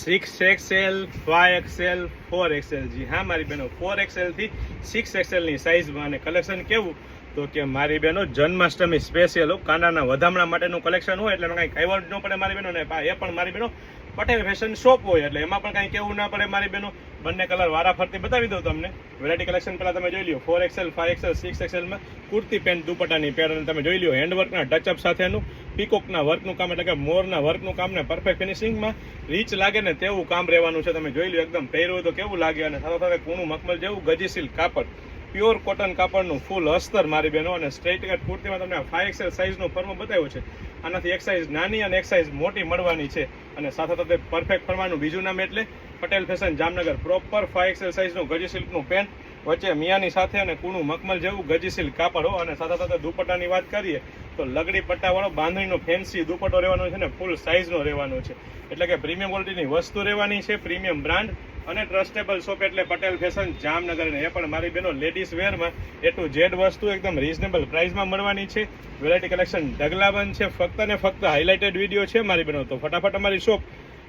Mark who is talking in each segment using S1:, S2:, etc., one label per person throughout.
S1: 6XL, 5XL, 4XL। જી હા મારી બહેનો, 4XL થી 6XL ની સાઇઝમાં અને કલેક્શન કેવું તો કે મારી બહેનો જન્માષ્ટમી સ્પેશિયલ કાનાના વધામણા માટેનું કલેક્શન હોય એટલે કંઈ કહેવું ન પડે મારી બહેનો ને એ પણ મારી બહેનો પટેલ ફેશન શોપ હોય એટલે એમાં પણ કંઈ કેવું ના પડે મારી બહેનો। બંને કલર વારા ફરતી બતાવી દઉં તમને। વેરાયટી કલેક્શન પહેલાં તમે જોઈ લો 4XL, 5XL, 6XL માં કુર્તી પેન્ટ દુપટ્ટાની પેટર્ન તમે જોઈ લો, હેન્ડવર્કના ટચઅપ સાથેનું પીકોકના વર્કનું કામ એટલે કે મોરના વર્કનું કામ ને પરફેક્ટ ફિનિશિંગમાં રીચ લાગે ને તેવું કામ રહેવાનું છે। તમે જોઈ લો એકદમ પહેર્યું તો કેવું લાગે અને સાથે સાથે કૂણું મખમલ જેવું ગજી સિલ્ક કાપડ, પ્યોર કોટન કાપડનું ફૂલ અસ્તર મારી બહેનો। અને સ્ટ્રેટ કટ કુર્તીમાં તમને 5XL સાઇઝનું ફર્મ બતાવ્યું છે, આનાથી એક સાઇઝ નાની અને એક સાઇઝ મોટી મળવાની છે અને સાથે સાથે પરફેક્ટ ફરવાનું બીજું નામ એટલે Patel fashion Jamnagar proper 5XL સાઇઝનું ગજી સિલ્કનું પેન્ટ વચ્ચે મિયાની સાથે અને કૂણું મખમલ જેવું ગજી સિલ્ક કાપડ હો। અને સાથે સાથે દુપટ્ટાની વાત કરીએ તો લગડી પટ્ટાવાળો બાંધણીનો ફેન્સી દુપટ્ટો રહેવાનો છે ને ફૂલ સાઇઝનો રહેવાનો છે એટલે કે પ્રીમિયમ ક્વોલિટીની વસ્તુ રહેવાની છે, પ્રીમિયમ બ્રાન્ડ અને ટ્રસ્ટેબલ શોપ એટલે પટેલ ફેશન જામનગર। ને એ પણ મારી બહેનો લેડીઝ વેરમાં A to Z વસ્તુ એકદમ રીઝનેબલ પ્રાઇસમાં મળવાની છે। વેરાયટી કલેક્શન ઢગલાબંધ છે, ફક્ત ને ફક્ત હાઇલાઇટેડ વિડીયો છે મારી બહેનો। તો ફટાફટ અમારી શોપ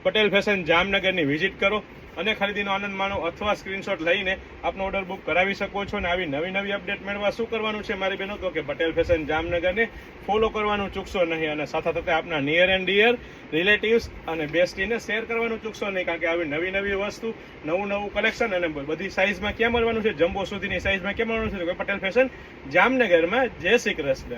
S1: પટેલ ફેશન જામનગરની વિઝિટ કરો અને ખરીદીનો આનંદ માણો અથવા સ્ક્રીનશોટ લઈને આપનો ઓર્ડર બુક કરાવી શકો છો। અને આવી નવી અપડેટ મેળવવા શું કરવાનું છે મારી બહેનો તો કે પટેલ ફેશન જામનગરને ફોલો કરવાનું ચૂકશો નહીં અને સાથે સાથે આપના નિયર એન્ડ ડિયર રિલેટિવ્સ અને બેસ્ટીને શેર કરવાનું ચૂકશો નહીં, કારણ કે આવી નવી વસ્તુ નવું કલેક્શન અને બધી સાઇઝમાં ક્યાં મળવાનું છે, જમ્બો સુધીની સાઇઝમાં ક્યાં મળવાનું છે તો કે પટેલ ફેશન જામનગરમાં। જય શ્રી કૃષ્ણ।